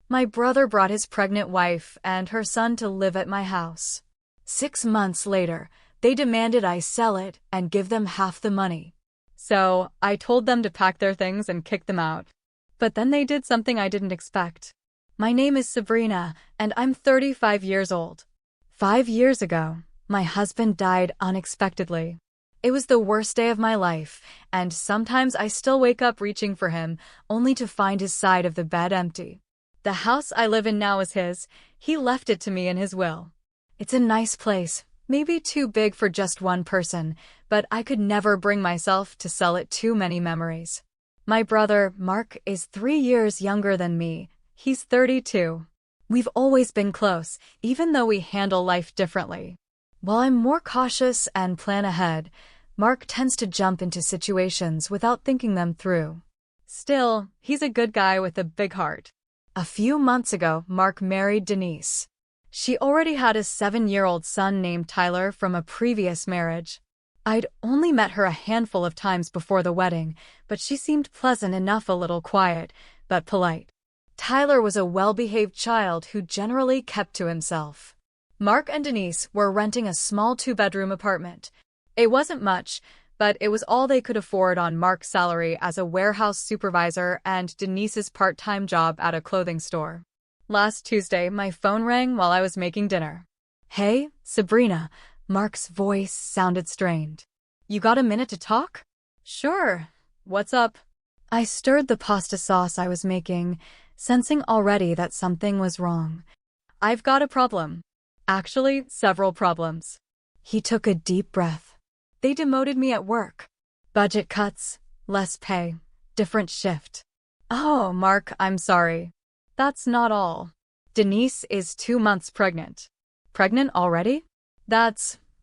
My brother brought his pregnant wife and her son to live at my house. 6 months later, they demanded I sell it and give them half the money. So, I told them to pack their things and kick them out. But then they did something I didn't expect. My name is Sabrina, and I'm 35 years old. 5 years ago, my husband died unexpectedly. It was the worst day of my life, and sometimes I still wake up reaching for him, only to find his side of the bed empty. The house I live in now is his. He left it to me in his will. It's a nice place, maybe too big for just one person, but I could never bring myself to sell it. Too many memories. My brother, Mark, is 3 years younger than me. He's 32. We've always been close, even though we handle life differently. While I'm more cautious and plan ahead, Mark tends to jump into situations without thinking them through. Still, he's a good guy with a big heart. A few months ago, Mark married Denise. She already had a 7-year-old son named Tyler from a previous marriage. I'd only met her a handful of times before the wedding, but she seemed pleasant enough, a little quiet, but polite. Tyler was a well-behaved child who generally kept to himself. Mark and Denise were renting a small 2-bedroom apartment. It wasn't much, but it was all they could afford on Mark's salary as a warehouse supervisor and Denise's part-time job at a clothing store. Last Tuesday, my phone rang while I was making dinner. "Hey, Sabrina." Mark's voice sounded strained. "You got a minute to talk?" "Sure. What's up?" I stirred the pasta sauce I was making, sensing already that something was wrong. "I've got a problem. Actually, several problems." He took a deep breath. "They demoted me at work. Budget cuts, less pay, different shift." "Oh, Mark, I'm sorry. That's not all. Denise is 2 months pregnant." "Pregnant already?"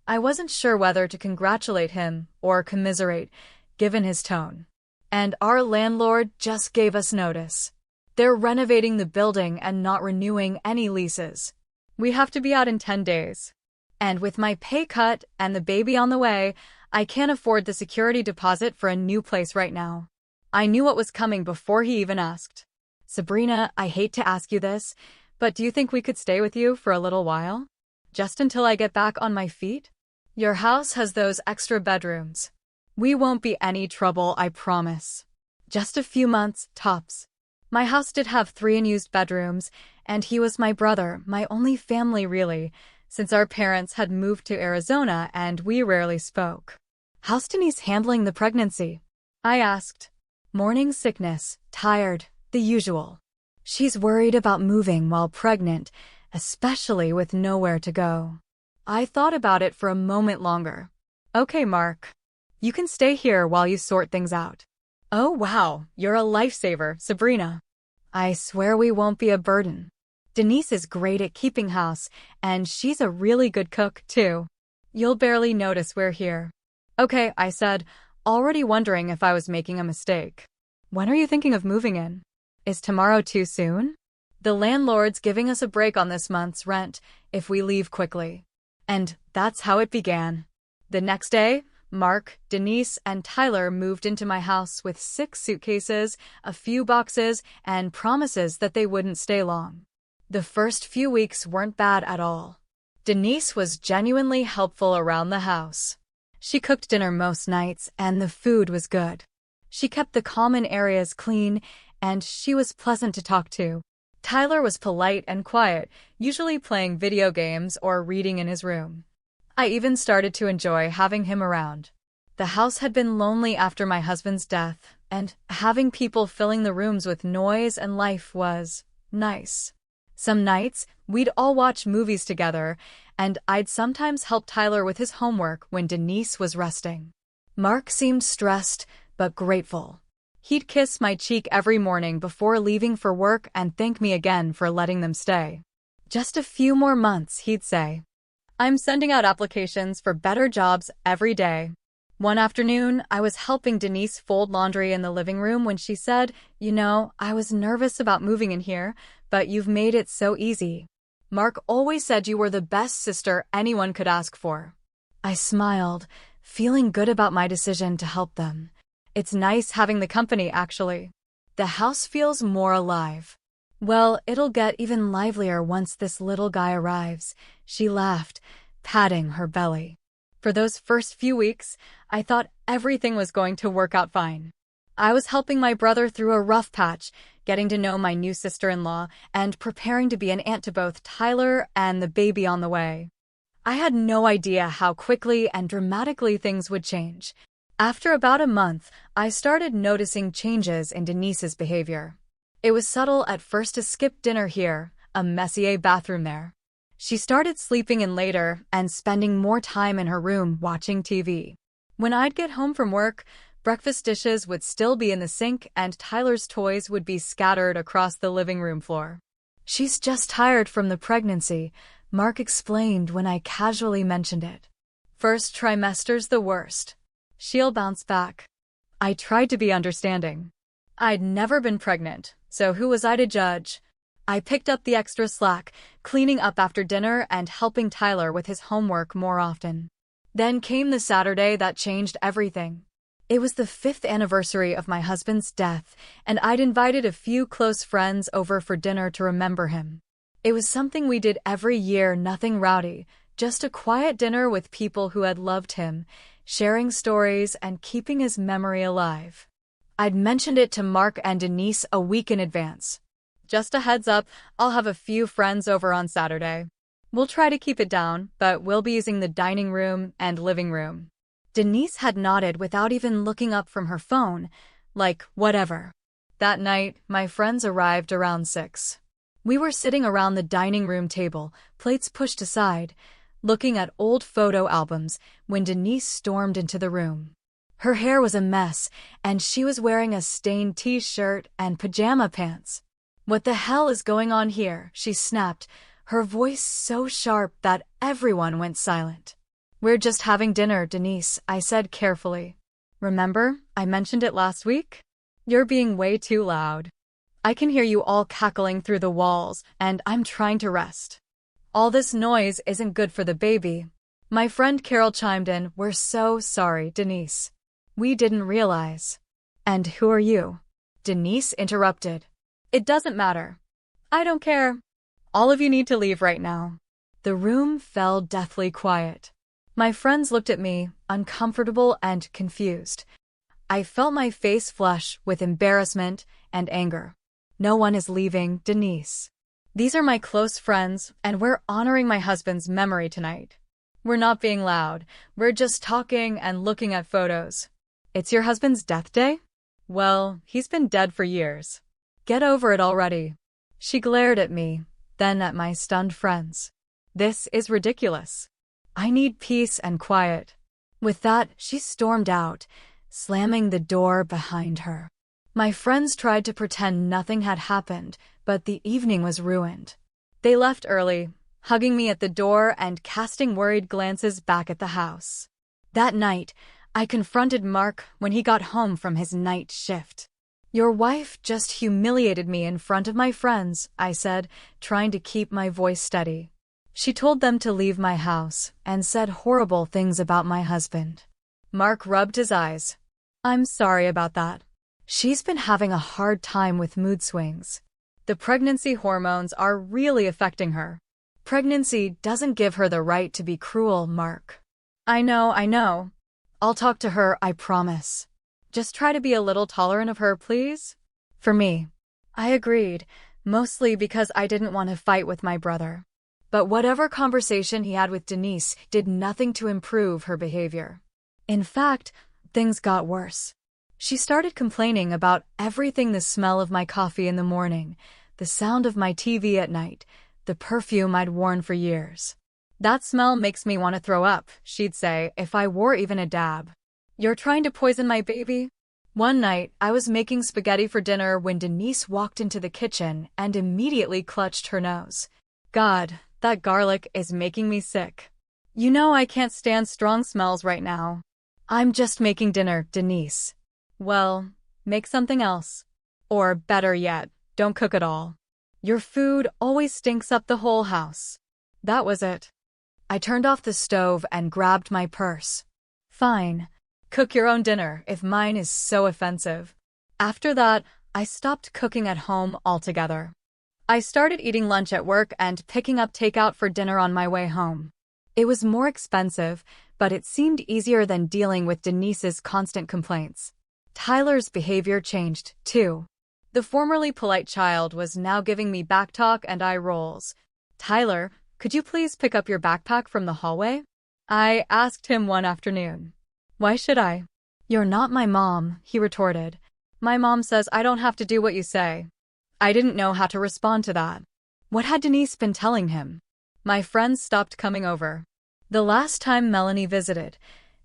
I wasn't sure whether to congratulate him or commiserate, given his tone. "And our landlord just gave us notice. They're renovating the building and not renewing any leases. We have to be out in 10 days. And with my pay cut and the baby on the way, I can't afford the security deposit for a new place right now." I knew what was coming before he even asked. "Sabrina, I hate to ask you this, but do you think we could stay with you for a little while? Just until I get back on my feet? Your house has those extra bedrooms. We won't be any trouble, I promise. Just a few months, tops." My house did have 3 unused bedrooms, and he was my brother, my only family really, since our parents had moved to Arizona and we rarely spoke. "How's Denise handling the pregnancy?" I asked. "Morning sickness, tired, the usual. She's worried about moving while pregnant, especially with nowhere to go." I thought about it for a moment longer. "Okay, Mark. You can stay here while you sort things out." "Oh wow, you're a lifesaver, Sabrina." "I swear we won't be a burden. Denise is great at keeping house, and she's a really good cook, too. You'll barely notice we're here." "Okay," I said, already wondering if I was making a mistake. "When are you thinking of moving in? Is tomorrow too soon? The landlord's giving us a break on this month's rent if we leave quickly." And that's how it began. The next day, Mark, Denise, and Tyler moved into my house with 6 suitcases, a few boxes, and promises that they wouldn't stay long. The first few weeks weren't bad at all. Denise was genuinely helpful around the house. She cooked dinner most nights, and the food was good. She kept the common areas clean, and she was pleasant to talk to. Tyler was polite and quiet, usually playing video games or reading in his room. I even started to enjoy having him around. The house had been lonely after my husband's death, and having people filling the rooms with noise and life was nice. Some nights, we'd all watch movies together, and I'd sometimes help Tyler with his homework when Denise was resting. Mark seemed stressed, but grateful. He'd kiss my cheek every morning before leaving for work and thank me again for letting them stay. "Just a few more months," he'd say. "I'm sending out applications for better jobs every day." One afternoon, I was helping Denise fold laundry in the living room when she said, "You know, I was nervous about moving in here, but you've made it so easy. Mark always said you were the best sister anyone could ask for." I smiled, feeling good about my decision to help them. It's nice having the company, actually. The house feels more alive. Well, it'll get even livelier once this little guy arrives, she laughed, patting her belly. For those first few weeks, I thought everything was going to work out fine. I was helping my brother through a rough patch, getting to know my new sister-in-law, and preparing to be an aunt to both Tyler and the baby on the way. I had no idea how quickly and dramatically things would change. After about a month, I started noticing changes in Denise's behavior. It was subtle at first to skip dinner here, a Messier bathroom there. She started sleeping in later and spending more time in her room watching TV. When I'd get home from work, breakfast dishes would still be in the sink and Tyler's toys would be scattered across the living room floor. She's just tired from the pregnancy, Mark explained when I casually mentioned it. First trimester's the worst. She'll bounce back. I tried to be understanding. I'd never been pregnant, so who was I to judge? I picked up the extra slack, cleaning up after dinner and helping Tyler with his homework more often. Then came the Saturday that changed everything. It was the 5th anniversary of my husband's death, and I'd invited a few close friends over for dinner to remember him. It was something we did every year, nothing rowdy, just a quiet dinner with people who had loved him, sharing stories and keeping his memory alive. I'd mentioned it to Mark and Denise a week in advance. Just a heads up, I'll have a few friends over on Saturday. We'll try to keep it down, but we'll be using the dining room and living room. Denise had nodded without even looking up from her phone, like, whatever. That night, my friends arrived around 6. We were sitting around the dining room table, plates pushed aside, looking at old photo albums when Denise stormed into the room. Her hair was a mess, and she was wearing a stained t-shirt and pajama pants. "What the hell is going on here?" she snapped, her voice so sharp that everyone went silent. "We're just having dinner, Denise," I said carefully. "Remember, I mentioned it last week? You're being way too loud. I can hear you all cackling through the walls, and I'm trying to rest. All this noise isn't good for the baby." My friend Carol chimed in, "We're so sorry, Denise. We didn't realize." "And who are you?" Denise interrupted. "It doesn't matter. I don't care. All of you need to leave right now." The room fell deathly quiet. My friends looked at me, uncomfortable and confused. I felt my face flush with embarrassment and anger. "No one is leaving, Denise. These are my close friends, and we're honoring my husband's memory tonight. We're not being loud. We're just talking and looking at photos." "It's your husband's death day?" "Well, he's been dead for years. Get over it already." She glared at me, then at my stunned friends. "This is ridiculous. I need peace and quiet." With that, she stormed out, slamming the door behind her. My friends tried to pretend nothing had happened, but the evening was ruined. They left early, hugging me at the door and casting worried glances back at the house. That night, I confronted Mark when he got home from his night shift. "Your wife just humiliated me in front of my friends," I said, trying to keep my voice steady. "She told them to leave my house and said horrible things about my husband." Mark rubbed his eyes. "I'm sorry about that. She's been having a hard time with mood swings. The pregnancy hormones are really affecting her. Pregnancy doesn't give her the right to be cruel, Mark." I know. I'll talk to her, I promise. Just try to be a little tolerant of her, please." For me. I agreed, mostly because I didn't want to fight with my brother. But whatever conversation he had with Denise did nothing to improve her behavior. In fact, things got worse. She started complaining about everything: the smell of my coffee in the morning, the sound of my TV at night, the perfume I'd worn for years. "That smell makes me want to throw up," she'd say if I wore even a dab. "You're trying to poison my baby?" One night, I was making spaghetti for dinner when Denise walked into the kitchen and immediately clutched her nose. "God, that garlic is making me sick. You know I can't stand strong smells right now." "I'm just making dinner, Denise." "Well, make something else. Or better yet, don't cook at all. Your food always stinks up the whole house." That was it. I turned off the stove and grabbed my purse. "Fine. Cook your own dinner if mine is so offensive." After that, I stopped cooking at home altogether. I started eating lunch at work and picking up takeout for dinner on my way home. It was more expensive, but it seemed easier than dealing with Denise's constant complaints. Tyler's behavior changed, too. The formerly polite child was now giving me backtalk and eye rolls. "Tyler, could you please pick up your backpack from the hallway?" I asked him one afternoon. "Why should I?" "You're not my mom," he retorted. "My mom says I don't have to do what you say." I didn't know how to respond to that. What had Denise been telling him? My friends stopped coming over. The last time Melanie visited,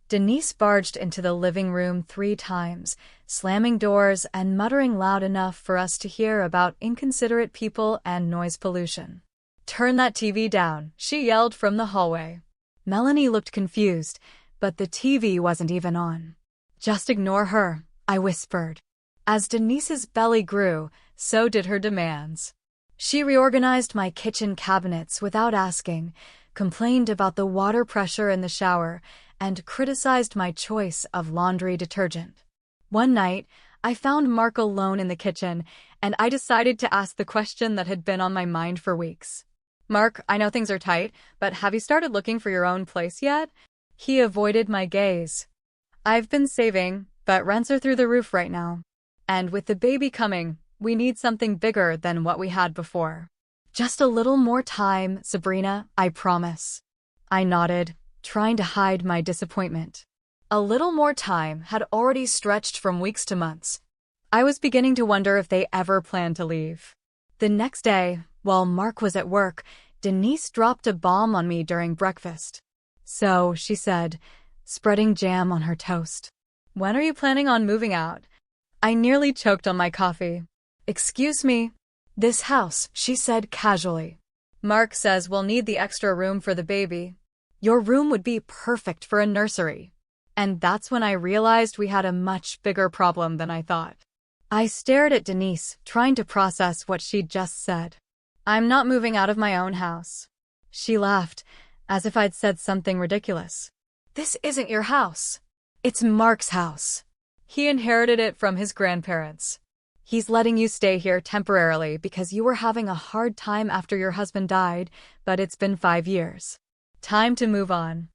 Denise barged into the living room 3 times, slamming doors and muttering loud enough for us to hear about inconsiderate people and noise pollution. "Turn that TV down," she yelled from the hallway. Melanie looked confused, but the TV wasn't even on. "Just ignore her," I whispered. As Denise's belly grew, so did her demands. She reorganized my kitchen cabinets without asking, complained about the water pressure in the shower, and criticized my choice of laundry detergent. One night, I found Mark alone in the kitchen, and I decided to ask the question that had been on my mind for weeks. "Mark, I know things are tight, but have you started looking for your own place yet?" He avoided my gaze. "I've been saving, but rents are through the roof right now. And with the baby coming, we need something bigger than what we had before." "Just a little more time, Sabrina, I promise." I nodded, trying to hide my disappointment. A little more time had already stretched from weeks to months. I was beginning to wonder if they ever planned to leave. The next day, while Mark was at work, Denise dropped a bomb on me during breakfast. "So," she said, spreading jam on her toast, "when are you planning on moving out?" I nearly choked on my coffee. "Excuse me." "This house," she said casually. "Mark says we'll need the extra room for the baby." "Your room would be perfect for a nursery." And that's when I realized we had a much bigger problem than I thought. I stared at Denise, trying to process what she'd just said. "I'm not moving out of my own house." She laughed, as if I'd said something ridiculous. "This isn't your house. It's Mark's house. He inherited it from his grandparents. He's letting you stay here temporarily because you were having a hard time after your husband died, but it's been 5 years. Time to move on."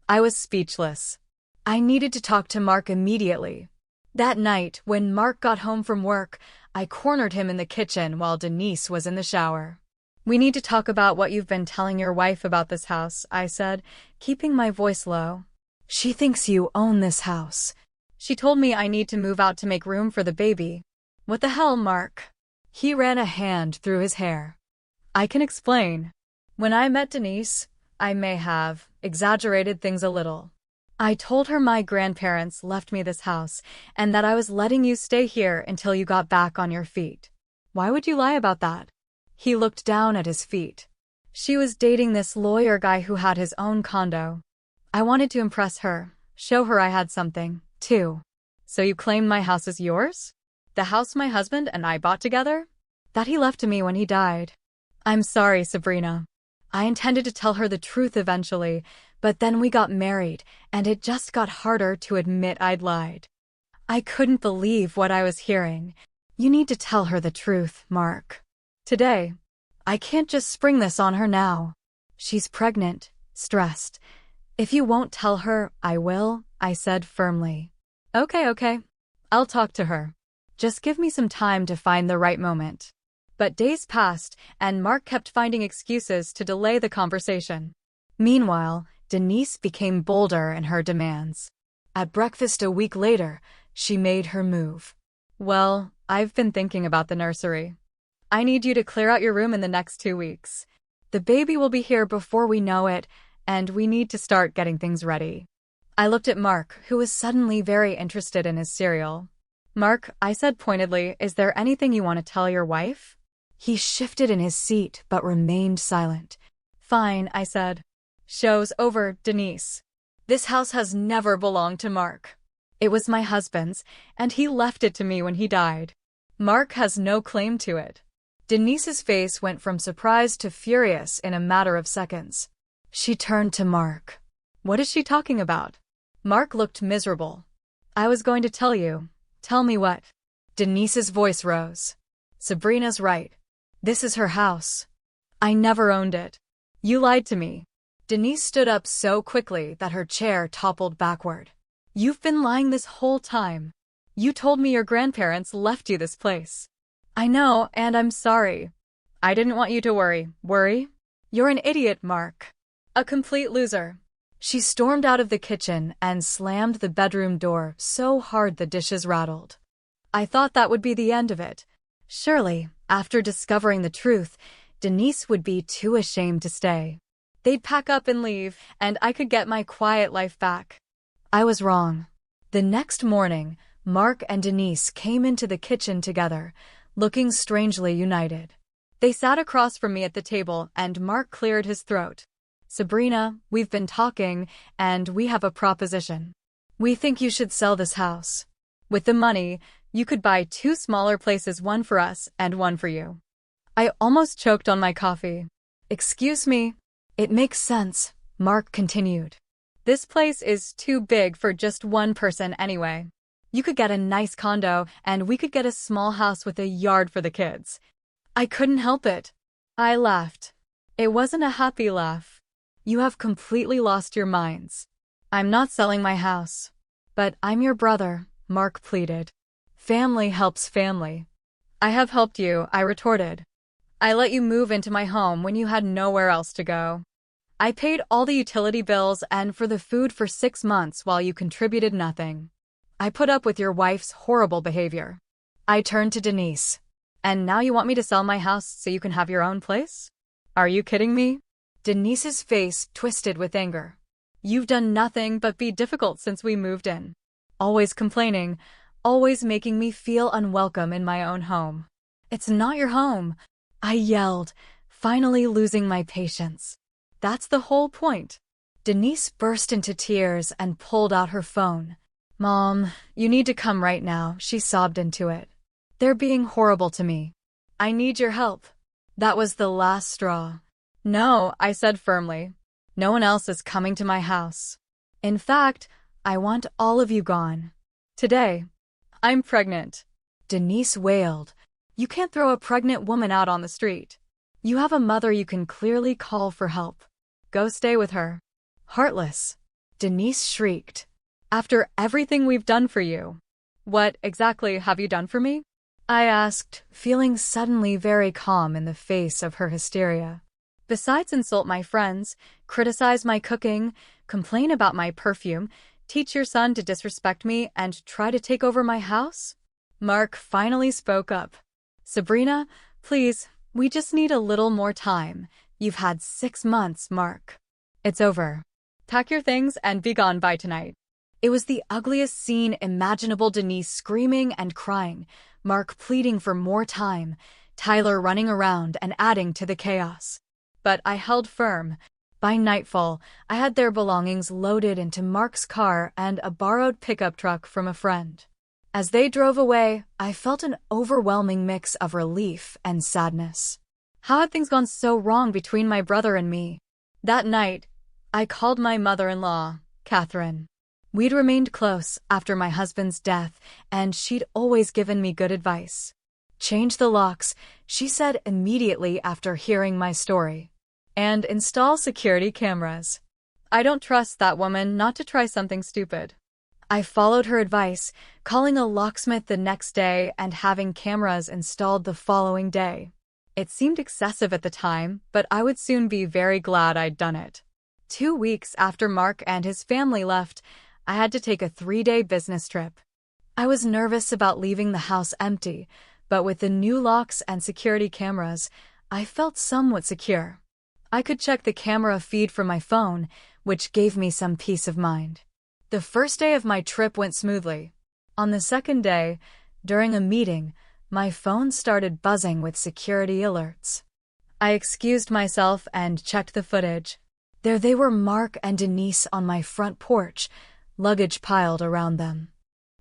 I was speechless. I needed to talk to Mark immediately. That night, when Mark got home from work, I cornered him in the kitchen while Denise was in the shower. "We need to talk about what you've been telling your wife about this house," I said, keeping my voice low. "She thinks you own this house. She told me I need to move out to make room for the baby." "What the hell, Mark?" He ran a hand through his hair. "I can explain. When I met Denise, I may have exaggerated things a little. I told her my grandparents left me this house and that I was letting you stay here until you got back on your feet." "Why would you lie about that?" He looked down at his feet. "She was dating this lawyer guy who had his own condo. I wanted to impress her, show her I had something, too." "So you claim my house is yours? The house my husband and I bought together?" "That he left to me when he died." "I'm sorry, Sabrina. I intended to tell her the truth eventually, but then we got married, and it just got harder to admit I'd lied." I couldn't believe what I was hearing. "You need to tell her the truth, Mark. Today. I can't just spring this on her now. She's pregnant, stressed. If you won't tell her, I will," I said firmly. Okay. I'll talk to her. Just give me some time to find the right moment." But days passed, and Mark kept finding excuses to delay the conversation. Meanwhile, Denise became bolder in her demands. At breakfast a week later, she made her move. "Well, I've been thinking about the nursery. I need you to clear out your room in the next 2 weeks. The baby will be here before we know it, and we need to start getting things ready." I looked at Mark, who was suddenly very interested in his cereal. "Mark," I said pointedly, "is there anything you want to tell your wife?" He shifted in his seat but remained silent. "Fine," I said. "Show's over, Denise. This house has never belonged to Mark. It was my husband's, and he left it to me when he died. Mark has no claim to it." Denise's face went from surprised to furious in a matter of seconds. She turned to Mark. "What is she talking about?" Mark looked miserable. "I was going to tell you." "Tell me what?" Denise's voice rose. "Sabrina's right. This is her house. I never owned it. You lied to me. Denise stood up so quickly that her chair toppled backward. You've been lying this whole time. You told me your grandparents left you this place. I know, and I'm sorry. I didn't want you to worry. Worry? You're an idiot, Mark. A complete loser. She stormed out of the kitchen and slammed the bedroom door so hard the dishes rattled. I thought that would be the end of it. Surely, after discovering the truth, Denise would be too ashamed to stay. They'd pack up and leave, and I could get my quiet life back. I was wrong. The next morning, Mark and Denise came into the kitchen together, looking strangely united. They sat across from me at the table, and Mark cleared his throat. Sabrina, we've been talking, and we have a proposition. We think you should sell this house. With the money, you could buy 2 smaller places, one for us and one for you. I almost choked on my coffee. Excuse me. It makes sense, Mark continued. This place is too big for just one person anyway. You could get a nice condo, and we could get a small house with a yard for the kids. I couldn't help it. I laughed. It wasn't a happy laugh. You have completely lost your minds. I'm not selling my house. But I'm your brother, Mark pleaded. Family helps family. I have helped you, I retorted. I let you move into my home when you had nowhere else to go. I paid all the utility bills and for the food for 6 months while you contributed nothing. I put up with your wife's horrible behavior. I turned to Denise. And now you want me to sell my house so you can have your own place? Are you kidding me? Denise's face twisted with anger. You've done nothing but be difficult since we moved in. Always complaining, always making me feel unwelcome in my own home. It's not your home, I yelled, finally losing my patience. That's the whole point. Denise burst into tears and pulled out her phone. Mom, you need to come right now, she sobbed into it. They're being horrible to me. I need your help. That was the last straw. No, I said firmly. No one else is coming to my house. In fact, I want all of you gone. Today. I'm pregnant. Denise wailed. You can't throw a pregnant woman out on the street. You have a mother you can clearly call for help. Go stay with her. Heartless. Denise shrieked. After everything we've done for you. What exactly have you done for me? I asked, feeling suddenly very calm in the face of her hysteria. Besides insult my friends, criticize my cooking, complain about my perfume, teach your son to disrespect me, and try to take over my house? Mark finally spoke up. Sabrina, please, we just need a little more time. You've had 6 months, Mark. It's over. Pack your things and be gone by tonight. It was the ugliest scene imaginable, Denise screaming and crying, Mark pleading for more time, Tyler running around and adding to the chaos. But I held firm. By nightfall, I had their belongings loaded into Mark's car and a borrowed pickup truck from a friend. As they drove away, I felt an overwhelming mix of relief and sadness. How had things gone so wrong between my brother and me? That night, I called my mother-in-law, Catherine. We'd remained close after my husband's death, and she'd always given me good advice. Change the locks, she said immediately after hearing my story. And install security cameras. I don't trust that woman not to try something stupid. I followed her advice, calling a locksmith the next day and having cameras installed the following day. It seemed excessive at the time, but I would soon be very glad I'd done it. 2 weeks after Mark and his family left, I had to take a 3-day business trip. I was nervous about leaving the house empty, but with the new locks and security cameras, I felt somewhat secure. I could check the camera feed from my phone, which gave me some peace of mind. The first day of my trip went smoothly. On the second day, during a meeting, my phone started buzzing with security alerts. I excused myself and checked the footage. There they were, Mark and Denise on my front porch, luggage piled around them.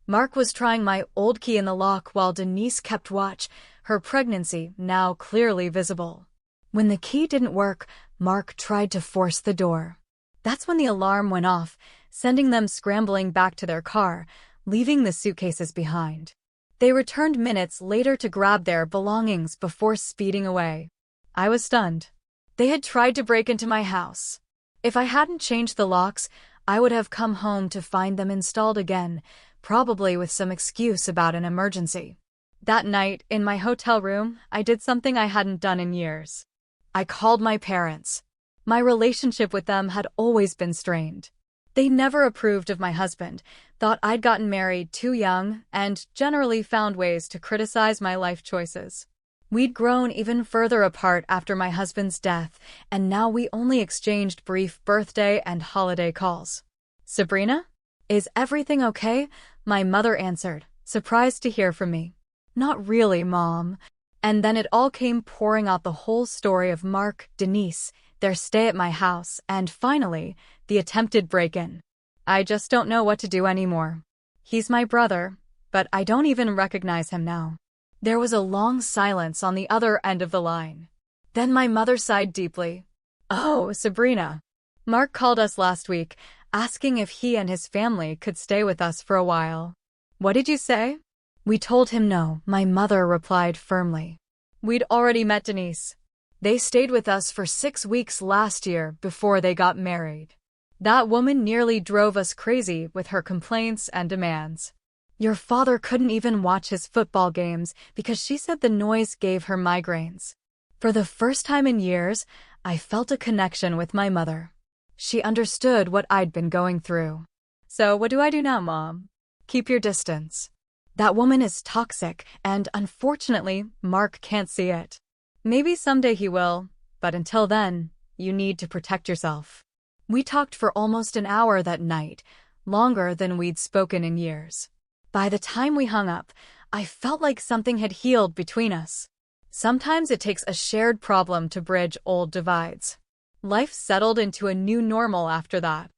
Mark was trying my old key in the lock while Denise kept watch, her pregnancy now clearly visible. When the key didn't work, Mark tried to force the door. That's when the alarm went off, sending them scrambling back to their car, leaving the suitcases behind. They returned minutes later to grab their belongings before speeding away. I was stunned. They had tried to break into my house. If I hadn't changed the locks, I would have come home to find them installed again, probably with some excuse about an emergency. That night, in my hotel room, I did something I hadn't done in years. I called my parents. My relationship with them had always been strained. They never approved of my husband, thought I'd gotten married too young, and generally found ways to criticize my life choices. We'd grown even further apart after my husband's death, and now we only exchanged brief birthday and holiday calls. "Sabrina? Is everything okay?" my mother answered, surprised to hear from me. "Not really, Mom." And then it all came pouring out, the whole story of Mark, Denise, their stay at my house, and finally, the attempted break-in. I just don't know what to do anymore. He's my brother, but I don't even recognize him now. There was a long silence on the other end of the line. Then my mother sighed deeply. "Oh, Sabrina. Mark called us last week, asking if he and his family could stay with us for a while." "What did you say?" "We told him no," my mother replied firmly. "We'd already met Denise. They stayed with us for 6 weeks last year before they got married. That woman nearly drove us crazy with her complaints and demands. Your father couldn't even watch his football games because she said the noise gave her migraines." For the first time in years, I felt a connection with my mother. She understood what I'd been going through. "So what do I do now, Mom?" "Keep your distance. That woman is toxic, and unfortunately, Mark can't see it. Maybe someday he will, but until then, you need to protect yourself." We talked for almost an hour that night, longer than we'd spoken in years. By the time we hung up, I felt like something had healed between us. Sometimes it takes a shared problem to bridge old divides. Life settled into a new normal after that.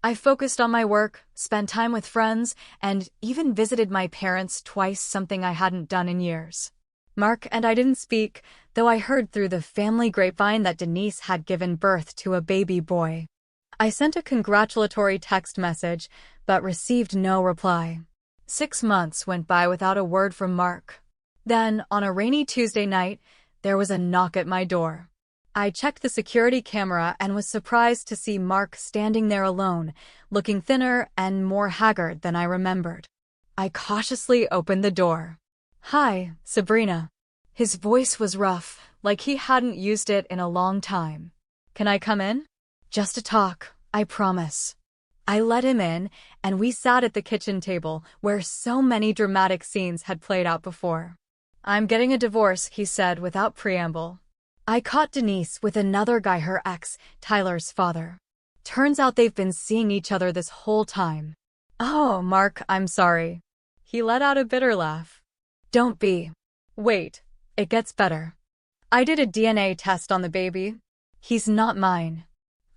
I focused on my work, spent time with friends, and even visited my parents twice, something I hadn't done in years. Mark and I didn't speak, though I heard through the family grapevine that Denise had given birth to a baby boy. I sent a congratulatory text message, but received no reply. 6 months went by without a word from Mark. Then, on a rainy Tuesday night, there was a knock at my door. I checked the security camera and was surprised to see Mark standing there alone, looking thinner and more haggard than I remembered. I cautiously opened the door. "Hi, Sabrina." His voice was rough, like he hadn't used it in a long time. "Can I come in?" "Just to talk, I promise." I let him in, and we sat at the kitchen table, where so many dramatic scenes had played out before. "I'm getting a divorce," he said without preamble. I caught Denise with another guy, her ex, Tyler's father. Turns out they've been seeing each other this whole time. "Oh, Mark, I'm sorry." He let out a bitter laugh. "Don't be." "Wait, it gets better. I did a DNA test on the baby. He's not mine."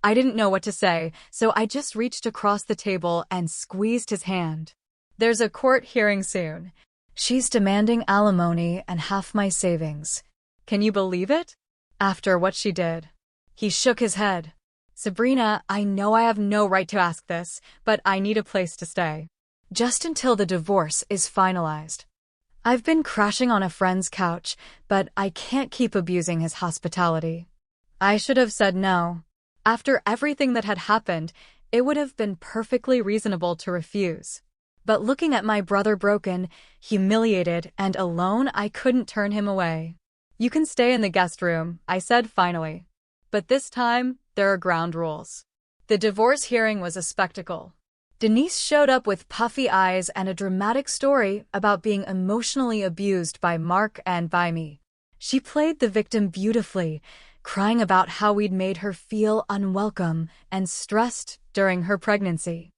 I didn't know what to say, so I just reached across the table and squeezed his hand. "There's a court hearing soon. She's demanding alimony and half my savings. Can you believe it? After what she did." He shook his head. "Sabrina, I know I have no right to ask this, but I need a place to stay. Just until the divorce is finalized. I've been crashing on a friend's couch, but I can't keep abusing his hospitality." I should have said no. After everything that had happened, it would have been perfectly reasonable to refuse. But looking at my brother broken, humiliated, and alone, I couldn't turn him away. "You can stay in the guest room," I said finally. "But this time, there are ground rules." The divorce hearing was a spectacle. Denise showed up with puffy eyes and a dramatic story about being emotionally abused by Mark and by me. She played the victim beautifully, crying about how we'd made her feel unwelcome and stressed during her pregnancy.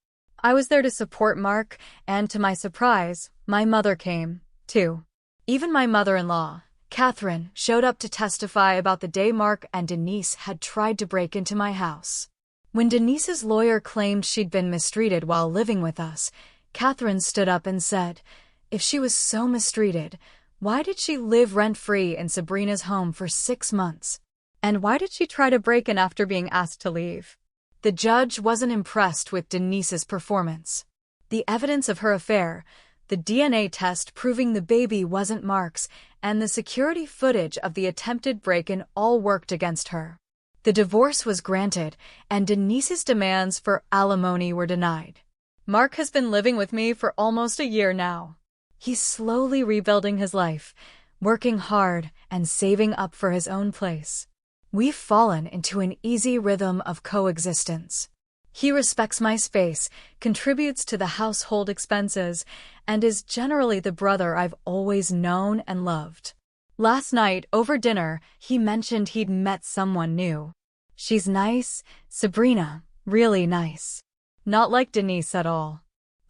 I was there to support Mark, and to my surprise, my mother came, too. Even my mother-in-law, Catherine, showed up to testify about the day Mark and Denise had tried to break into my house. When Denise's lawyer claimed she'd been mistreated while living with us, Catherine stood up and said, if she was so mistreated, why did she live rent-free in Sabrina's home for 6 months? And why did she try to break in after being asked to leave? The judge wasn't impressed with Denise's performance. The evidence of her affair, the DNA test proving the baby wasn't Mark's, and the security footage of the attempted break-in all worked against her. The divorce was granted, and Denise's demands for alimony were denied. Mark has been living with me for almost a year now. He's slowly rebuilding his life, working hard and saving up for his own place. We've fallen into an easy rhythm of coexistence. He respects my space, contributes to the household expenses, and is generally the brother I've always known and loved. Last night, over dinner, he mentioned he'd met someone new. She's nice, Sabrina, really nice. Not like Denise at all.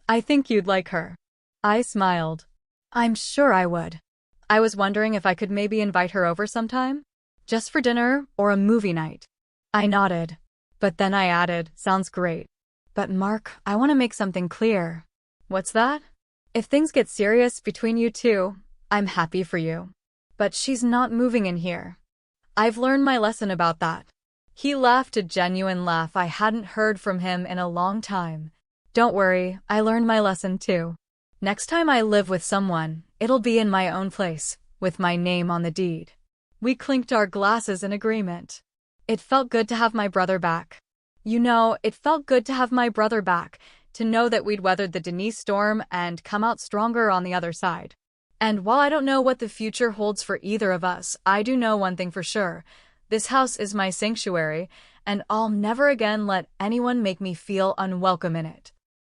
I think you'd like her. I smiled. I'm sure I would. I was wondering if I could maybe invite her over sometime? Just for dinner or a movie night? I nodded. But then I added, sounds great. But Mark, I want to make something clear. What's that? If things get serious between you two, I'm happy for you. But she's not moving in here. I've learned my lesson about that. He laughed a genuine laugh I hadn't heard from him in a long time. Don't worry, I learned my lesson too. Next time I live with someone, it'll be in my own place, with my name on the deed. We clinked our glasses in agreement. It felt good to have my brother back. It felt good to have my brother back, to know that we'd weathered the Denise storm and come out stronger on the other side. And while I don't know what the future holds for either of us, I do know one thing for sure. This house is my sanctuary, and I'll never again let anyone make me feel unwelcome in it.